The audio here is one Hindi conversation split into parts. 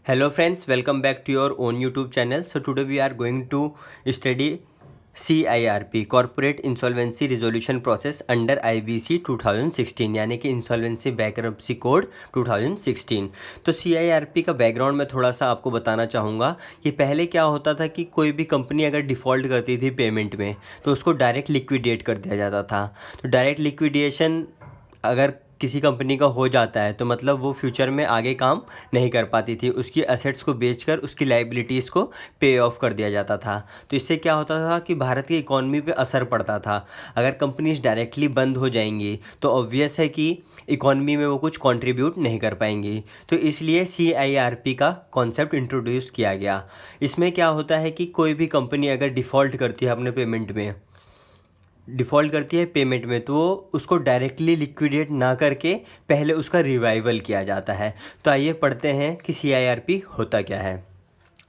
Hello friends, welcome back to your own YouTube channel. So today we are going to study CIRP Corporate Insolvency Resolution Process under IBC 2016 यानी कि इंसॉल्वेंसी बैंक्रप्सी कोड 2016। तो CIRP का बैकग्राउंड मैं थोड़ा सा आपको बताना चाहूँगा कि पहले क्या होता था कि कोई भी कंपनी अगर डिफ़ॉल्ट करती थी पेमेंट में तो उसको डायरेक्ट लिक्विडेट कर दिया जाता था। तो डायरेक्ट लिक्विडेशन अगर किसी कंपनी का हो जाता है तो मतलब वो फ्यूचर में आगे काम नहीं कर पाती थी, उसकी एसेट्स को बेचकर उसकी लाइबिलिटीज़ को पे ऑफ कर दिया जाता था। तो इससे क्या होता था कि भारत की इकॉनमी पे असर पड़ता था। अगर कंपनीज डायरेक्टली बंद हो जाएंगी तो ऑब्वियस है कि इकॉनमी में वो कुछ कंट्रीब्यूट नहीं कर पाएंगी। तो इसलिए CIRP का कॉन्सेप्ट इंट्रोड्यूस किया गया। इसमें क्या होता है कि कोई भी कंपनी अगर डिफ़ॉल्ट करती है अपने पेमेंट में, डिफ़ॉल्ट करती है पेमेंट में, तो उसको डायरेक्टली लिक्विडेट ना करके पहले उसका रिवाइवल किया जाता है। तो आइए पढ़ते हैं कि CIRP होता क्या है।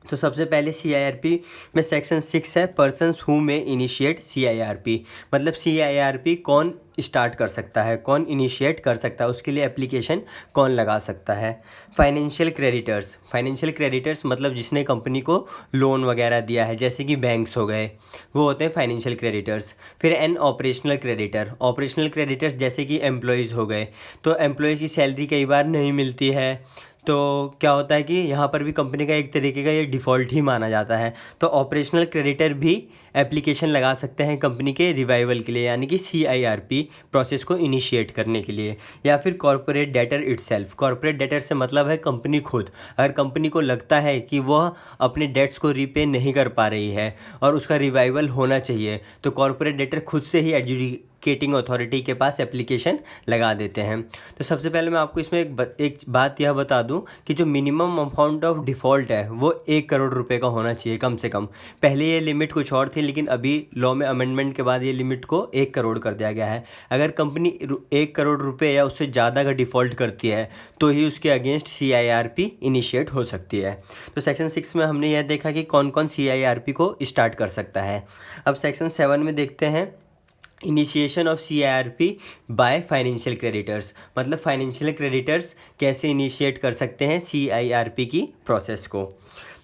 तो सबसे पहले CIRP में सेक्शन 6 है, पर्सन्स हु में इनिशिएट CIRP। मतलब CIRP कौन स्टार्ट कर सकता है, कौन इनिशिएट कर सकता है, उसके लिए एप्लीकेशन कौन लगा सकता है। फाइनेंशियल क्रेडिटर्स, फाइनेंशियल क्रेडिटर्स मतलब जिसने कंपनी को लोन वगैरह दिया है, जैसे कि बैंक्स हो गए, वो होते हैं फाइनेंशियल क्रेडिटर्स। फिर N operational creditor, operational creditors जैसे कि एम्प्लॉयज़ हो गए, तो एम्प्लॉयज़ की सैलरी कई बार नहीं मिलती है, तो क्या होता है कि यहाँ पर भी कंपनी का एक तरीके का ये डिफ़ॉल्ट ही माना जाता है। तो ऑपरेशनल क्रेडिटर भी एप्लीकेशन लगा सकते हैं कंपनी के रिवाइवल के लिए, यानी कि CIRP प्रोसेस को इनिशिएट करने के लिए। या फिर corporate debtor itself, corporate debtor से मतलब है कंपनी खुद। अगर कंपनी को लगता है कि वह अपने डेट्स को रीपे नहीं कर पा रही है और उसका रिवाइवल होना चाहिए, तो कॉरपोरेट डेटर खुद से ही एडजुडिकेटिंग अथॉरिटी के पास एप्लीकेशन लगा देते हैं। तो सबसे पहले मैं आपको इसमें एक बात यह बता दूं कि जो मिनिमम अमाउंट ऑफ डिफ़ॉल्ट है वो 1 करोड़ रुपए का होना चाहिए कम से कम। पहले ये लिमिट कुछ और थी, लेकिन अभी लॉ में अमेंडमेंट के बाद ये लिमिट को 1 करोड़ कर दिया गया है। अगर कंपनी 1 करोड़ रुपए या उससे ज़्यादा का डिफ़ॉल्ट करती है तो ही उसके अगेंस्ट CIRP इनिशिएट हो सकती है। तो सेक्शन 6 में हमने यह देखा कि कौन कौन CIRP को स्टार्ट कर सकता है। अब सेक्शन 7 में देखते हैं, initiation of CIRP by financial creditors. मतलब फाइनेंशियल क्रेडिटर्स कैसे इनिशिएट कर सकते हैं CIRP की प्रोसेस को।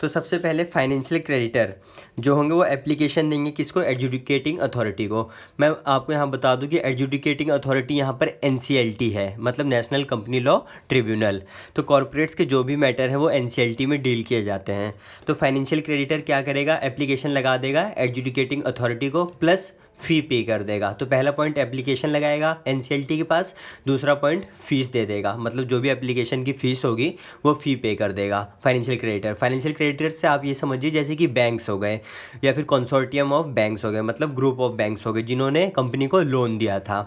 तो सबसे पहले फाइनेंशियल क्रेडिटर जो होंगे वो एप्लीकेशन देंगे किसको, एडजुडिकेटिंग अथॉरिटी को। मैं आपको यहाँ बता दूँ कि एडजुडिकेटिंग अथॉरिटी यहाँ पर NCLT है, मतलब नेशनल कंपनी लॉ ट्रिब्यूनल। तो कॉरपोरेट्स के जो भी मैटर है वो NCLT में डील किए जाते हैं। तो फाइनेंशियल क्रेडिटर क्या करेगा, एप्लीकेशन लगा देगा एडजुडिकेटिंग अथॉरिटी को, प्लस फ़ी पे कर देगा। तो पहला पॉइंट एप्लीकेशन लगाएगा NCLT के पास, दूसरा पॉइंट फ़ीस दे देगा, मतलब जो भी एप्लीकेशन की फ़ीस होगी वो फ़ी पे कर देगा फाइनेंशियल क्रेडिटर। फाइनेंशियल क्रेडिटर से आप ये समझिए जैसे कि बैंक्स हो गए या फिर कंसोर्टियम ऑफ बैंक्स हो गए, मतलब ग्रुप ऑफ बैंक्स हो गए जिन्होंने कंपनी को लोन दिया था।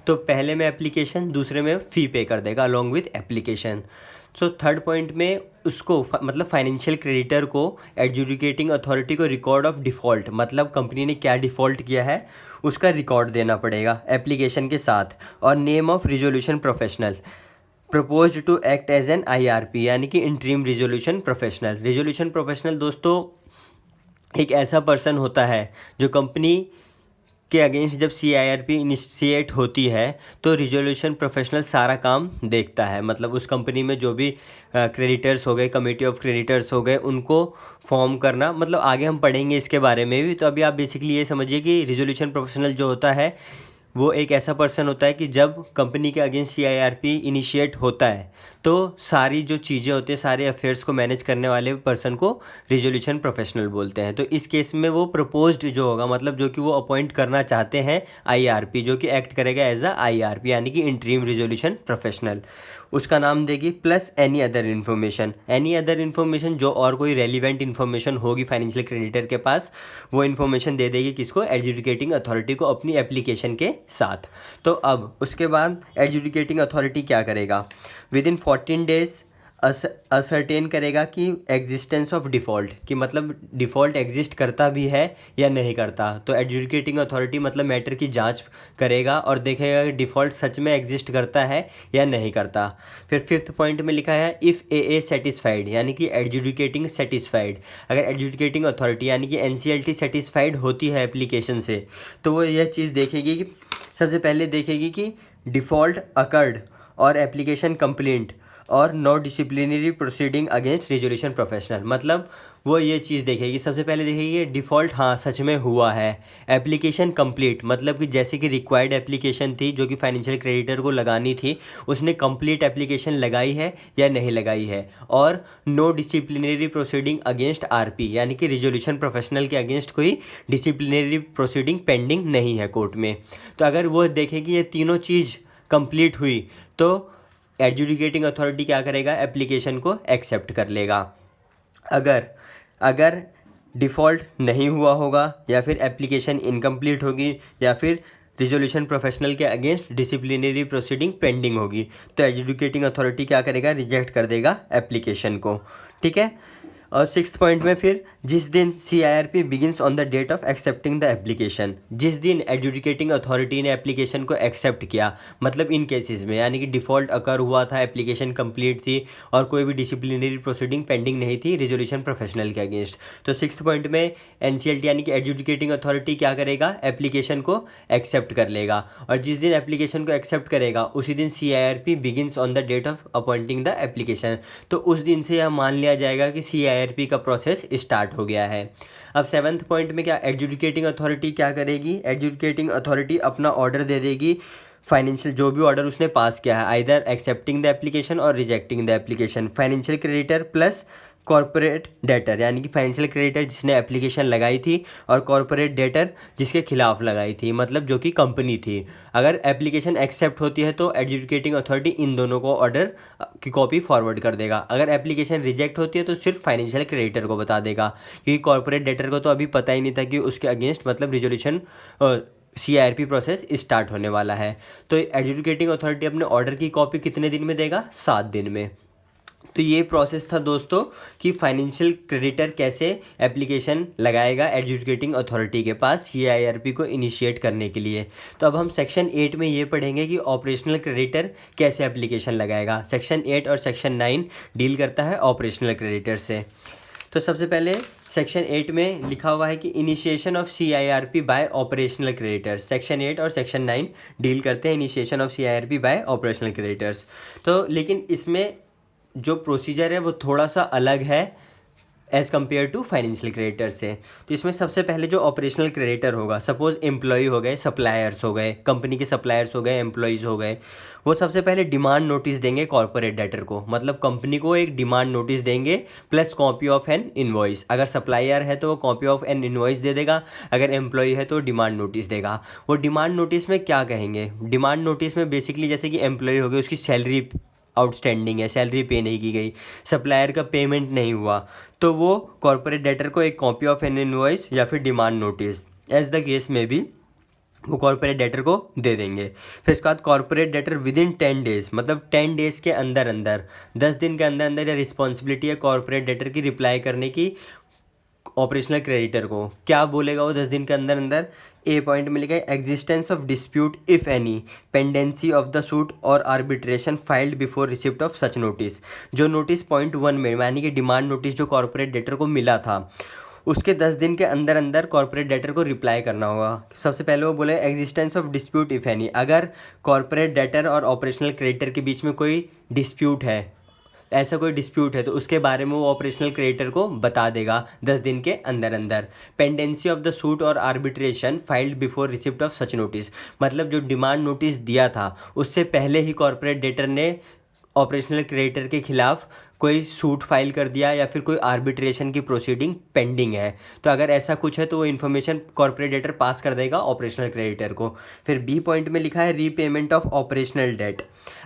तो पहले में एप्लीकेशन, दूसरे में फ़ी पे कर देगा along with application. So third point में उसको मतलब फाइनेंशियल क्रेडिटर को एडजुडिकेटिंग अथॉरिटी को रिकॉर्ड ऑफ डिफ़ॉल्ट, मतलब कंपनी ने क्या डिफ़ॉल्ट किया है उसका रिकॉर्ड देना पड़ेगा एप्लीकेशन के साथ। और name of resolution professional propose to act as an IRP, यानी कि interim resolution professional. Resolution professional दोस्तों एक ऐसा पर्सन होता है जो कंपनी के अगेंस्ट जब CIRP इनिशिएट होती है तो रिजोल्यूशन प्रोफेशनल सारा काम देखता है। मतलब उस कंपनी में जो भी क्रेडिटर्स हो गए, कमेटी ऑफ क्रेडिटर्स हो गए, उनको फॉर्म करना, मतलब आगे हम पढ़ेंगे इसके बारे में भी। तो अभी आप बेसिकली ये समझिए कि रिजोल्यूशन प्रोफेशनल जो होता है वो एक ऐसा पर्सन होता है कि जब कंपनी के अगेंस्ट CIRP इनिशिएट होता है तो सारी जो चीज़ें होती हैं, सारे अफेयर्स को मैनेज करने वाले पर्सन को रिजोल्यूशन प्रोफेशनल बोलते हैं। तो इस केस में वो प्रपोज्ड जो होगा, मतलब जो कि वो अपॉइंट करना चाहते हैं IRP, जो कि एक्ट करेगा एज अ IRP यानी कि इंटरिम रिजोल्यूशन प्रोफेशनल, उसका नाम देगी plus any other information. Any other information जो और कोई रेलिवेंट इन्फॉर्मेशन होगी फाइनेंशियल क्रेडिटर के पास, वो इन्फॉर्मेशन दे देगी किसको, एडजुडिकेटिंग अथॉरिटी को अपनी एप्लीकेशन के साथ। तो अब उसके बाद एडजुडिकेटिंग अथॉरिटी क्या करेगा, विद इन 14 डेज असर्टेन करेगा कि एग्जिस्टेंस ऑफ डिफ़ॉल्ट, कि मतलब डिफ़ॉल्ट एग्जिस्ट करता भी है या नहीं करता। तो एडजुडिकेटिंग अथॉरिटी मतलब मैटर की जांच करेगा और देखेगा कि डिफ़ॉल्ट सच में एग्जिस्ट करता है या नहीं करता। फिर 5th पॉइंट में लिखा है इफ़ AA सेटिस्फाइड, यानी कि एडजुडिकेटिंग सेटिस्फाइड। अगर एडजुडिकेटिंग अथॉरिटी यानी कि NCLT सेटिस्फाइड होती है एप्लीकेशन से, तो वो यह चीज़ देखेगी कि सबसे पहले देखेगी कि डिफ़ॉल्ट अकर्ड और एप्लीकेशन कंप्लेंट और no disciplinary proceeding against resolution professional, मतलब वो ये चीज़ देखेगी, सबसे पहले देखेगी डिफ़ॉल्ट हाँ सच में हुआ है, एप्लीकेशन कंप्लीट, मतलब कि जैसे कि रिक्वायर्ड एप्लीकेशन थी जो कि फाइनेंशियल क्रेडिटर को लगानी थी, उसने कंप्लीट एप्लीकेशन लगाई है या नहीं लगाई है, और no disciplinary proceeding against RP, यानी कि रिजोल्यूशन प्रोफेशनल के अगेंस्ट कोई डिसिप्लिनरी प्रोसीडिंग पेंडिंग नहीं है कोर्ट में। तो अगर वो देखेगी ये तीनों चीज़ कंप्लीट हुई तो एडजुडिकेटिंग अथॉरिटी क्या करेगा, एप्लीकेशन को एक्सेप्ट कर लेगा। अगर अगर डिफ़ॉल्ट नहीं हुआ होगा या फिर एप्लीकेशन इनकम्प्लीट होगी या फिर रिजोल्यूशन प्रोफेशनल के अगेंस्ट डिसिप्लिनरी प्रोसीडिंग पेंडिंग होगी तो एडजुडिकेटिंग अथॉरिटी क्या करेगा, रिजेक्ट कर देगा एप्लीकेशन को। ठीक है। और सिक्स्थ पॉइंट में फिर जिस दिन CIRP begins on the date of accepting the application, जिस दिन एडजुडिकेटिंग अथॉरिटी ने एप्लीकेशन को एक्सेप्ट किया, मतलब इन केसेस में, यानी कि डिफ़ॉल्ट अकर हुआ था, एप्लीकेशन कंप्लीट थी और कोई भी डिसिप्लिनरी प्रोसीडिंग पेंडिंग नहीं थी रिजोल्यूशन प्रोफेशनल के अगेंस्ट, तो सिक्स्थ पॉइंट में NCLT यानी कि एडजुडिकेटिंग अथॉरिटी क्या करेगा, एप्लीकेशन को एक्सेप्ट कर लेगा। और जिस दिन एप्लीकेशन को एक्सेप्ट करेगा उसी दिन CIRP begins on the date of appointing the application, तो उस दिन से यह मान लिया जाएगा कि CIRP का प्रोसेस स्टार्ट हो गया है। अब सेवन्थ पॉइंट में क्या, एडजुडिकेटिंग अथॉरिटी क्या करेगी, एडजुडिकेटिंग अथॉरिटी अपना ऑर्डर दे देगी, फाइनेंशियल जो भी ऑर्डर उसने पास किया है, आइदर एक्सेप्टिंग द एप्लीकेशन और rejecting the application, financial creditor plus corporate debtor, यानी कि फाइनेंशियल क्रेडिटर जिसने एप्लीकेशन लगाई थी और कॉर्पोरेट डेटर जिसके खिलाफ लगाई थी, मतलब जो कि कंपनी थी। अगर एप्लीकेशन एक्सेप्ट होती है तो एडजुडिकेटिंग अथॉरिटी इन दोनों को ऑर्डर की कॉपी फॉरवर्ड कर देगा। अगर एप्लीकेशन रिजेक्ट होती है तो सिर्फ फाइनेंशियल क्रेडिटर को बता देगा, क्योंकि कॉर्पोरेट डेटर को तो अभी पता ही नहीं था कि उसके अगेंस्ट मतलब रिजोल्यूशन CIRP प्रोसेस स्टार्ट होने वाला है। तो एडजुडिकेटिंग अथॉरिटी अपने ऑर्डर की कॉपी कितने दिन में देगा, 7 दिन में। तो ये प्रोसेस था दोस्तों कि फाइनेंशियल क्रेडिटर कैसे एप्लीकेशन लगाएगा एडजुडिकेटिंग अथॉरिटी के पास CIRP को इनिशिएट करने के लिए। तो अब हम सेक्शन 8 में ये पढ़ेंगे कि ऑपरेशनल क्रेडिटर कैसे एप्लीकेशन लगाएगा। सेक्शन 8 और सेक्शन 9 डील करता है ऑपरेशनल क्रेडिटर से। तो सबसे पहले सेक्शन 8 में लिखा हुआ है कि initiation of CIRP by operational creditors. Section 8 और सेक्शन 9 डील करते हैं initiation of CIRP by operational creditors. तो लेकिन इसमें जो प्रोसीजर है वो थोड़ा सा अलग है as compare to financial creditor से। तो इसमें सबसे पहले जो ऑपरेशनल क्रेडिटर होगा, सपोज़ एम्प्लॉय हो गए, सप्लायर्स हो गए, कंपनी के सप्लायर्स हो गए, एम्प्लॉयज़ हो गए, वो सबसे पहले डिमांड नोटिस देंगे कॉर्पोरेट डेटर को, मतलब कंपनी को एक डिमांड नोटिस देंगे plus copy of N invoice. अगर सप्लायर है तो वो कॉपी ऑफ एन इनवॉइस दे देगा, अगर एम्प्लॉय है तो डिमांड नोटिस देगा। वो डिमांड नोटिस में क्या कहेंगे, डिमांड नोटिस में बेसिकली जैसे कि एम्प्लॉय हो गए, उसकी सैलरी आउटस्टैंडिंग है, सैलरी पे नहीं की गई, सप्लायर का पेमेंट नहीं हुआ, तो वो कॉर्पोरेट डेटर को एक कॉपी ऑफ एन इनवॉइस या फिर demand notice as the case में भी वो कॉर्पोरेट डेटर को दे देंगे। फिर इसके बाद corporate debtor with in 10 days, मतलब 10 डेज़ के अंदर अंदर, 10 दिन के अंदर अंदर, या रिस्पॉन्सिबिलिटी है कॉर्पोरेट डेटर की रिप्लाई करने की ऑपरेशनल क्रेडिटर को। क्या बोलेगा वो 10 दिन के अंदर अंदर, ए पॉइंट में लिखा है existence of dispute if any, pendency of the suit और arbitration filed before receipt of such notice. जो नोटिस पॉइंट 1 में यानी कि डिमांड नोटिस जो कॉर्पोरेट डेटर को मिला था उसके 10 दिन के अंदर अंदर कॉर्पोरेट डेटर को रिप्लाई करना होगा। सबसे पहले वो बोले existence of dispute if any, अगर कॉर्पोरेट डेटर और ऑपरेशनल क्रेडिटर के बीच में कोई डिस्प्यूट है, ऐसा कोई डिस्प्यूट है तो उसके बारे में वो ऑपरेशनल क्रेडिटर को बता देगा 10 दिन के अंदर अंदर। पेंडेंसी ऑफ द सूट और arbitration filed before receipt of such notice, मतलब जो डिमांड नोटिस दिया था उससे पहले ही कॉर्पोरेट डेटर ने ऑपरेशनल क्रेडिटर के खिलाफ कोई सूट फाइल कर दिया या फिर कोई आर्बिट्रेशन की प्रोसीडिंग पेंडिंग है, तो अगर ऐसा कुछ है तो वो इन्फॉर्मेशन कॉर्पोरेट डेटर पास कर देगा ऑपरेशनल क्रेडिटर को। फिर बी पॉइंट में लिखा है रीपेमेंट ऑफ ऑपरेशनल डेट।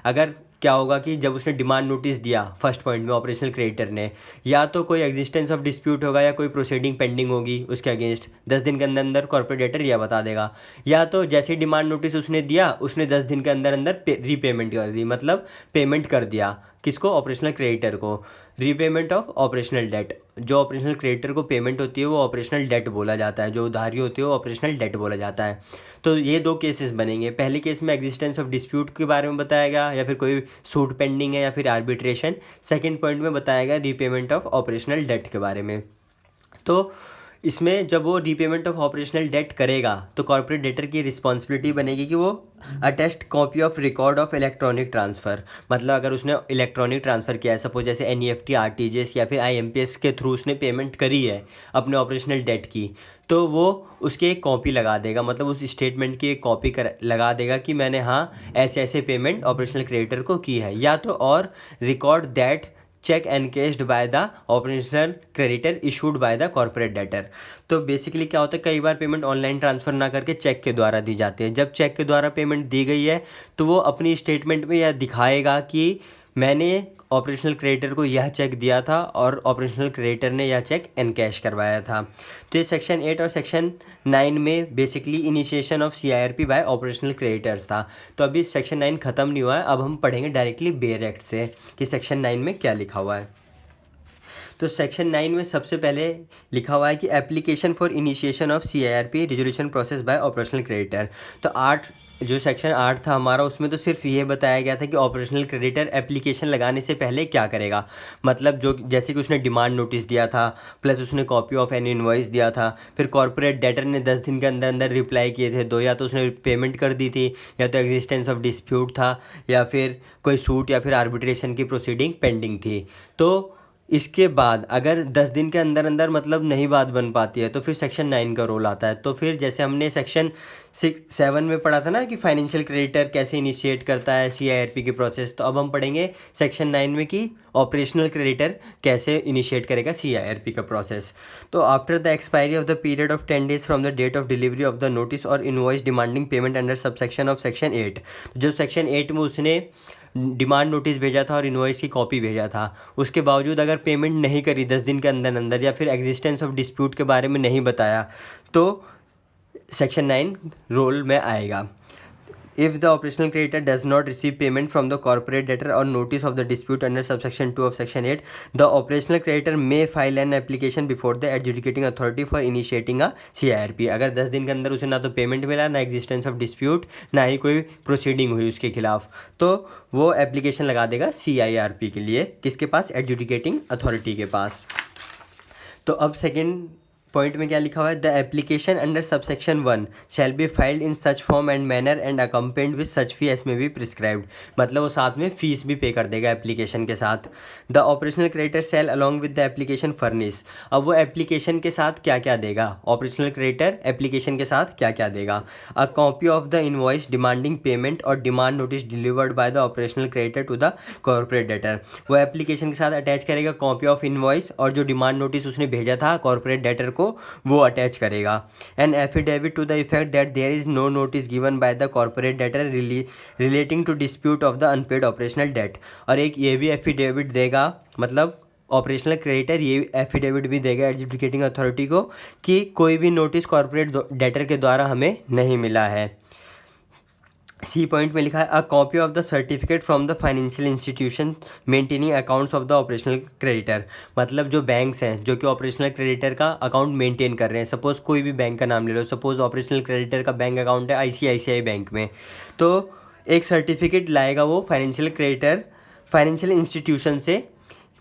अगर क्या होगा कि जब उसने डिमांड नोटिस दिया फर्स्ट पॉइंट में ऑपरेशनल क्रेडिटर ने, या तो कोई एग्जिस्टेंस ऑफ डिस्प्यूट होगा या कोई प्रोसीडिंग पेंडिंग होगी उसके अगेंस्ट, 10 दिन के अंदर अंदर कॉर्पोरेट डेटर यह बता देगा, या तो जैसे डिमांड नोटिस उसने दिया उसने 10 दिन के अंदर अंदर रीपेमेंट कर दी, मतलब पेमेंट कर दिया किसको, ऑपरेशनल क्रेडिटर को। रीपेमेंट ऑफ ऑपरेशनल डेट, जो ऑपरेशनल क्रेडिटर को पेमेंट होती है वो ऑपरेशनल डेट बोला जाता है, जो उधारी होती है वो ऑपरेशनल डेट बोला जाता है। तो ये दो केसेस बनेंगे, पहले केस में एग्जिस्टेंस ऑफ डिस्प्यूट के बारे में बताएगा या फिर कोई सूट पेंडिंग है या फिर आर्बिट्रेशन, सेकंड पॉइंट में बताएगा रीपेमेंट ऑफ ऑपरेशनल डेट के बारे में। तो इसमें जब वो रीपेमेंट ऑफ ऑपरेशनल डेट करेगा तो कॉर्पोरेट डेटर की रिस्पॉन्सिबिलिटी बनेगी कि वो attest copy of record of electronic transfer, मतलब अगर उसने इलेक्ट्रॉनिक ट्रांसफ़र किया है, सपोज जैसे NEFT, RTGS या फिर IMPS के थ्रू उसने पेमेंट करी है अपने ऑपरेशनल डेट की, तो वो उसकी एक कॉपी लगा देगा, मतलब उस स्टेटमेंट की एक कॉपी लगा देगा कि मैंने हाँ ऐसे ऐसे पेमेंट ऑपरेशनल क्रेडिटर को की है, या तो और record that cheque encashed by the operational creditor issued by the corporate debtor. तो बेसिकली क्या होता है, कई बार पेमेंट ऑनलाइन ट्रांसफ़र ना करके चेक के द्वारा दी जाती है। जब चेक के द्वारा पेमेंट दी गई है तो वो अपनी स्टेटमेंट में यह दिखाएगा कि मैंने ऑपरेशनल क्रेडिटर को यह चेक दिया था और ऑपरेशनल क्रेडिटर ने यह चेक एनकैश करवाया था। तो ये सेक्शन 8 और सेक्शन 9 में basically initiation of CIRP by operational creditors था। तो अभी सेक्शन 9 ख़त्म नहीं हुआ है, अब हम पढ़ेंगे डायरेक्टली बेयर एक्ट से कि सेक्शन 9 में क्या लिखा हुआ है। तो सेक्शन 9 में सबसे पहले लिखा हुआ है कि application for initiation of CIRP resolution process by operational creditor. तो 8 जो सेक्शन 8 था हमारा, उसमें तो सिर्फ ये बताया गया था कि ऑपरेशनल क्रेडिटर एप्लीकेशन लगाने से पहले क्या करेगा, मतलब जो जैसे कि उसने डिमांड नोटिस दिया था प्लस उसने कॉपी ऑफ एन इनवॉइस दिया था, फिर कॉर्पोरेट डेटर ने 10 दिन के अंदर अंदर रिप्लाई किए थे, दो या तो उसने पेमेंट कर दी थी, या तो एग्जिस्टेंस ऑफ डिस्प्यूट था, या फिर कोई सूट या फिर आर्बिट्रेशन की प्रोसीडिंग पेंडिंग थी। तो इसके बाद अगर 10 दिन के अंदर अंदर मतलब नहीं बात बन पाती है तो फिर सेक्शन 9 का रोल आता है। तो फिर जैसे हमने सेक्शन 7 में पढ़ा था ना कि फाइनेंशियल क्रेडिटर कैसे इनिशिएट करता है CIRP की प्रोसेस, तो अब हम पढ़ेंगे सेक्शन 9 में कि ऑपरेशनल क्रेडिटर कैसे इनिशिएट करेगा CIRP का प्रोसेस। तो after the expiry of the period of 10 days from the date of delivery of the notice और invoice demanding payment under subsection of section 8, जो सेक्शन 8 में उसने डिमांड नोटिस भेजा था और इनवॉइस की कॉपी भेजा था, उसके बावजूद अगर पेमेंट नहीं करी 10 दिन के अंदर अंदर, या फिर एग्जिस्टेंस ऑफ डिस्प्यूट के बारे में नहीं बताया, तो सेक्शन 9 रोल में आएगा। If the operational creditor does not receive payment from the corporate debtor or notice of the dispute under subsection 2 of section 8, the operational creditor may file an application before the adjudicating authority for initiating a CIRP। अगर 10 दिन के अंदर उसे ना तो पेमेंट मिला, ना एग्जिस्टेंस ऑफ डिस्प्यूट, ना ही कोई प्रोसीडिंग हुई उसके खिलाफ, तो वो एप्लीकेशन लगा देगा CIRP के लिए, किसके पास, एडजुडिकेटिंग अथॉरिटी के पास। तो अब सेकेंड पॉइंट में क्या लिखा हुआ है, the application under subsection 1 shall be filed in such form and manner and accompanied with such fee S में बी प्रिस्क्राइब्ड, मतलब वो साथ में फीस भी पे कर देगा एप्लीकेशन के साथ। The operational creditor shall along with the application furnish, अब वो एप्लीकेशन के साथ क्या क्या देगा, ऑपरेशनल क्रेडिटर एप्लीकेशन के साथ क्या क्या देगा, a copy of the invoice demanding payment और demand notice delivered by the operational creditor to the corporate debtor, वो एप्लीकेशन के साथ अटैच करेगा कॉपी ऑफ इनवॉइस, और जो डिमांड नोटिस उसने भेजा था कॉर्पोरेट डेटर को वो अटैच करेगा। An affidavit to the effect that there is no notice given by the corporate debtor relating to dispute of the unpaid operational debt, और एक ये भी एफिडेविट देगा, मतलब ऑपरेशनल क्रेडिटर ये एफिडेविट भी देगा एडजुडिकेटिंग अथॉरिटी को कि कोई भी नोटिस कॉर्पोरेट डेटर के द्वारा हमें नहीं मिला है। सी पॉइंट में लिखा है, अ copy of the certificate from the financial institution maintaining accounts of the operational creditor, मतलब जो बैंक्स हैं जो कि ऑपरेशनल क्रेडिटर का अकाउंट मेंटेन कर रहे हैं, सपोज कोई भी बैंक का नाम ले लो, सपोज ऑपरेशनल क्रेडिटर का बैंक अकाउंट है ICICI बैंक में, तो एक सर्टिफिकेट लाएगा वो फाइनेंशियल क्रेडिटर फाइनेंशियल इंस्टीट्यूशन से,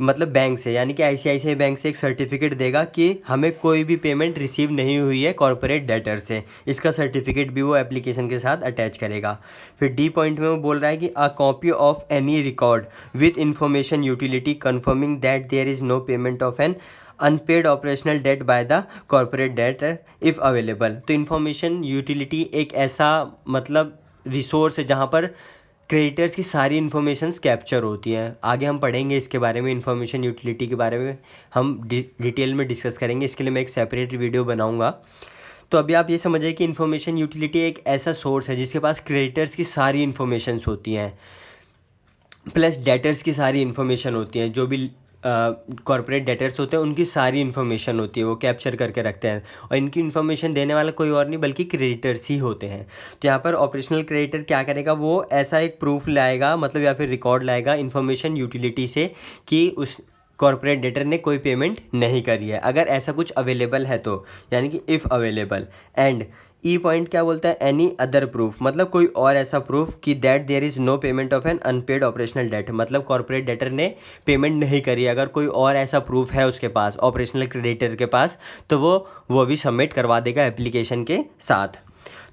मतलब बैंक से, यानी कि ICICI बैंक से एक सर्टिफिकेट देगा कि हमें कोई भी पेमेंट रिसीव नहीं हुई है कॉर्पोरेट डेटर से, इसका सर्टिफिकेट भी वो एप्लीकेशन के साथ अटैच करेगा। फिर डी पॉइंट में वो बोल रहा है कि a copy of any record with information utility confirming that there is no payment of an unpaid operational debt by the corporate debtor if available. तो इन्फॉर्मेशन यूटिलिटी एक ऐसा मतलब रिसोर्स है जहाँ पर क्रेडिटर्स की सारी इन्फॉर्मेशंस कैप्चर होती हैं। आगे हम पढ़ेंगे इसके बारे में, इन्फॉर्मेशन यूटिलिटी के बारे में हम डिटेल में डिस्कस करेंगे, इसके लिए मैं एक सेपरेट वीडियो बनाऊंगा। तो अभी आप ये समझिए कि इन्फॉर्मेशन यूटिलिटी एक ऐसा सोर्स है जिसके पास क्रेडिटर्स की सारी इन्फॉर्मेशंस होती हैं प्लस डेटर्स की सारी इन्फॉर्मेशन होती हैं, जो भी कॉर्पोरेट डेटर्स होते हैं उनकी सारी इन्फॉर्मेशन होती है, वो कैप्चर करके रखते हैं, और इनकी इन्फॉर्मेशन देने वाला कोई और नहीं बल्कि क्रेडिटर्स ही होते हैं। तो यहाँ पर ऑपरेशनल क्रेडिटर क्या करेगा, वो ऐसा एक प्रूफ लाएगा, मतलब या फिर रिकॉर्ड लाएगा इन्फॉर्मेशन यूटिलिटी से कि उस कॉर्पोरेट डेटर ने कोई पेमेंट नहीं करी है, अगर ऐसा कुछ अवेलेबल है तो, यानी कि if available, and E point क्या बोलता है, एनी अदर प्रूफ, मतलब कोई और ऐसा प्रूफ कि that there is no payment of an unpaid operational debt, मतलब कॉर्पोरेट डेटर ने पेमेंट नहीं करी, अगर कोई और ऐसा प्रूफ है उसके पास, ऑपरेशनल क्रेडिटर के पास, तो वो भी सबमिट करवा देगा एप्लीकेशन के साथ।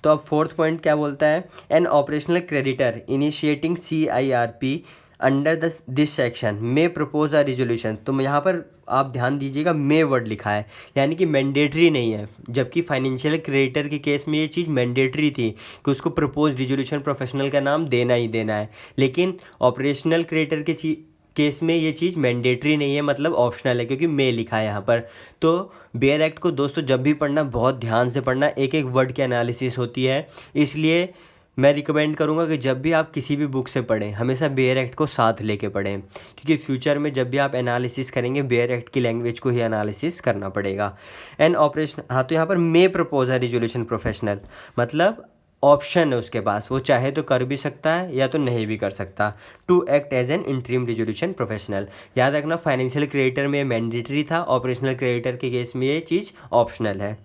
तो अब फोर्थ पॉइंट क्या बोलता है, N operational creditor initiating CIRP under this section may propose a resolution. तो यहाँ पर आप ध्यान दीजिएगा, मे वर्ड लिखा है, यानी कि मैंडेटरी नहीं है, जबकि फाइनेंशियल क्रेडिटर के केस में ये चीज़ मैंडेटरी थी कि उसको प्रपोज रिजोल्यूशन प्रोफेशनल का नाम देना ही देना है, लेकिन ऑपरेशनल क्रेडिटर के केस में ये चीज़ मैंडेटरी नहीं है, मतलब ऑप्शनल है, क्योंकि मे लिखा है यहाँ पर। तो बेयर एक्ट को दोस्तों जब भी पढ़ना बहुत ध्यान से पढ़ना, एक एक वर्ड की एनालिसिस होती है, इसलिए मैं रिकमेंड करूँगा कि जब भी आप किसी भी बुक से पढ़ें हमेशा बेयर एक्ट को साथ लेके पढ़ें, क्योंकि फ्यूचर में जब भी आप एनालिसिस करेंगे बेयर एक्ट की लैंग्वेज को ही एनालिसिस करना पड़ेगा। एंड ऑपरेशन, हाँ, तो यहाँ पर मे प्रपोज अ रिजोल्यूशन प्रोफेशनल, मतलब ऑप्शन है उसके पास, वो चाहे तो कर भी सकता है या तो नहीं भी कर सकता। To act as an interim resolution professional, याद रखना फाइनेंशियल क्रेडिटर में मैंडेटरी था, ऑपरेशनल क्रेडिटर के केस में ये चीज़ ऑप्शनल है।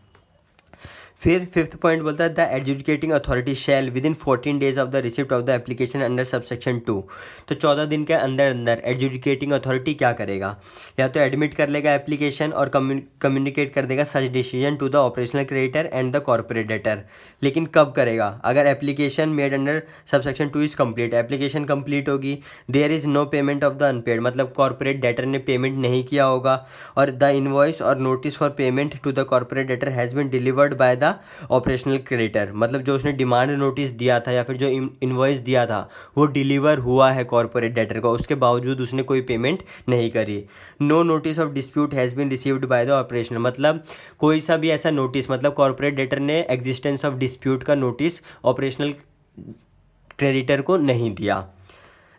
फिर फिफ्थ पॉइंट बोलता है the adjudicating authority shell with in 14 days of the receipt of the application under subsection 2। तो 14 दिन के अंदर अंदर एडजुडिकेटिंग अथॉरिटी क्या करेगा, या तो एडमिट कर लेगा एप्लीकेशन और कम्युनिकेट कर देगा such decision to the operational creditor and the corporate debtor. लेकिन कब करेगा, अगर application made under subsection 2 is complete, application complete होगी, there is no payment of the unpaid, मतलब कॉर्पोरेट डेटर ने पेमेंट नहीं किया होगा, और द इनवॉइस और notice for payment to the corporate debtor has been delivered by the operational creditor, मतलब जो उसने डिमांड नोटिस दिया था या फिर जो इनवॉइस दिया था वो डिलीवर हुआ है कॉर्पोरेट डेटर को, उसके बावजूद उसने कोई पेमेंट नहीं करी। No notice of dispute has been received by the operational, मतलब कोई सा भी ऐसा नोटिस, मतलब कॉर्पोरेट डेटर ने एग्जिस्टेंस ऑफ डिस्प्यूट का नोटिस ऑपरेशनल क्रेडिटर को नहीं दिया।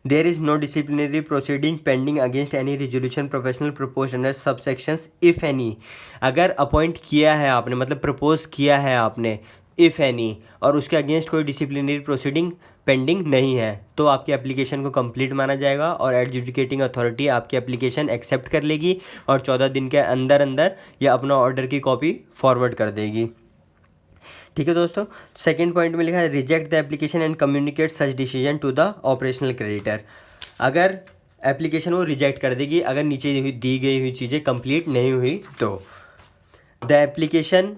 There is no disciplinary proceeding pending against any resolution professional propose under sub sections if any, अगर अपॉइंट किया है आपने, मतलब प्रपोज किया है आपने, इफ़ एनी, और उसके अगेंस्ट कोई डिसिप्लिनरी प्रोसीडिंग पेंडिंग नहीं है, तो आपकी एप्लीकेशन को कंप्लीट माना जाएगा और एडजुडिकेटिंग अथॉरिटी आपकी एप्लीकेशन एक्सेप्ट कर लेगी और 14 दिन के अंदर अंदर यह अपना ऑर्डर की कॉपी फॉरवर्ड कर देगी। ठीक है दोस्तों, सेकंड पॉइंट में लिखा है reject the application and communicate such decision to the operational creditor. अगर एप्लीकेशन वो रिजेक्ट कर देगी अगर नीचे दी गई हुई चीज़ें कंप्लीट नहीं हुई तो। The application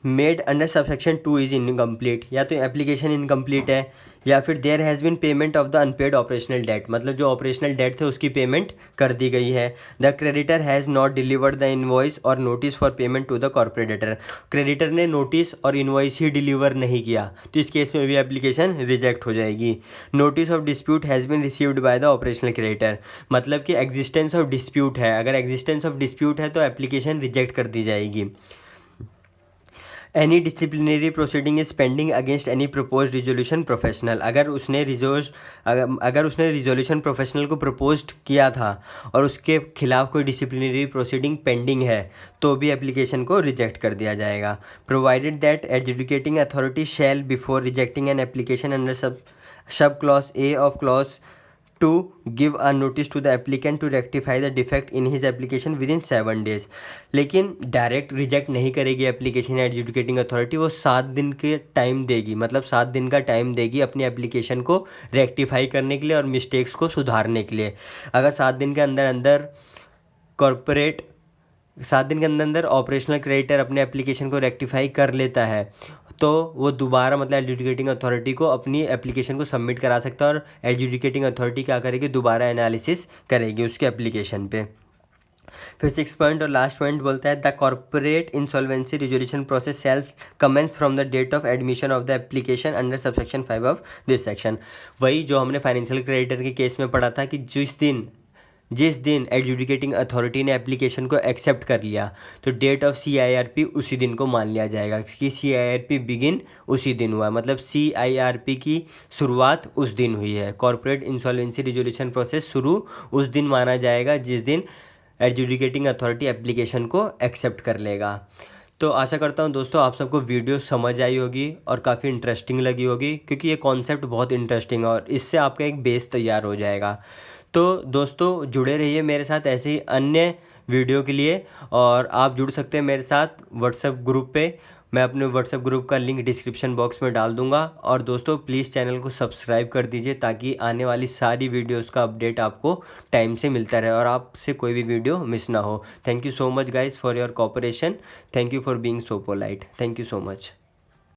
made under subsection 2 is incomplete, या तो एप्लीकेशन इनकम्प्लीट है, या फिर there has been payment of the unpaid operational debt, मतलब जो ऑपरेशनल डेट थे उसकी पेमेंट कर दी गई है। The creditor has not delivered the invoice और notice for payment to the corporate debtor, creditor ने नोटिस और इनवॉइस ही डिलीवर नहीं किया तो इस केस में भी एप्लीकेशन रिजेक्ट हो जाएगी। Notice of dispute has been received by the operational creditor, मतलब कि एग्जिस्टेंस ऑफ डिस्प्यूट है, अगर एग्जिस्टेंस ऑफ डिस्प्यूट है तो एप्लीकेशन रिजेक्ट कर दी जाएगी। Any disciplinary proceeding is pending against any propose resolution professional, अगर उसने रिजोल्यूशन प्रोफेशनल को प्रपोज किया था और उसके खिलाफ कोई डिसिप्लिनरी प्रोसीडिंग पेंडिंग है तो भी एप्लीकेशन को रिजेक्ट कर दिया जाएगा। Provided that adjudicating authority shell before rejecting an application under sub clause A of clause to give a notice to the applicant to rectify the defect in his application within 7 days, लेकिन डायरेक्ट रिजेक्ट नहीं करेगी एप्लीकेशन एडजुडिकेटिंग अथॉरिटी, वो 7 दिन के टाइम देगी, मतलब 7 दिन का टाइम देगी अपनी एप्लीकेशन को रेक्टिफाई करने के लिए और मिस्टेक्स को सुधारने के लिए। अगर 7 दिन के अंदर अंदर 7 दिन के अंदर अंदर ऑपरेशनल क्रेडिटर अपने एप्लीकेशन को रेक्टिफाई कर लेता है तो वो दोबारा, मतलब एडजुडिकेटिंग अथॉरिटी को अपनी एप्लीकेशन को सबमिट करा सकता है और एडजुडिकेटिंग अथॉरिटी क्या करेगी, दोबारा एनालिसिस करेगी उसके एप्लीकेशन पे। फिर 6 पॉइंट और लास्ट पॉइंट बोलता है the corporate insolvency resolution process shall commence from the date of admission of the application under subsection 5 of this section. वही जो हमने फाइनेंशियल क्रेडिटर के केस में पढ़ा था कि जिस दिन एडजुडिकेटिंग अथॉरिटी ने एप्लीकेशन को एक्सेप्ट कर लिया तो डेट ऑफ CIRP उसी दिन को मान लिया जाएगा कि CIRP बिगिन उसी दिन हुआ, मतलब CIRP की शुरुआत उस दिन हुई है। कॉर्पोरेट इंसॉल्वेंसी रिजोल्यूशन प्रोसेस शुरू उस दिन माना जाएगा जिस दिन एडजुडिकेटिंग अथॉरिटी एप्लीकेशन को एक्सेप्ट कर लेगा। तो आशा करता हूँ दोस्तों आप सबको वीडियो समझ आई होगी और काफ़ी इंटरेस्टिंग लगी होगी, क्योंकि ये कॉन्सेप्ट बहुत इंटरेस्टिंग है और इससे आपका एक बेस तैयार हो जाएगा। तो दोस्तों जुड़े रहिए मेरे साथ ऐसे ही अन्य वीडियो के लिए, और आप जुड़ सकते हैं मेरे साथ व्हाट्सएप ग्रुप पे। मैं अपने व्हाट्सएप ग्रुप का लिंक डिस्क्रिप्शन बॉक्स में डाल दूंगा। और दोस्तों प्लीज़ चैनल को सब्सक्राइब कर दीजिए ताकि आने वाली सारी वीडियोस का अपडेट आपको टाइम से मिलता रहे और आपसे कोई भी वीडियो मिस ना हो। Thank you so much guys for your cooperation. Thank you for being so polite. Thank you so much.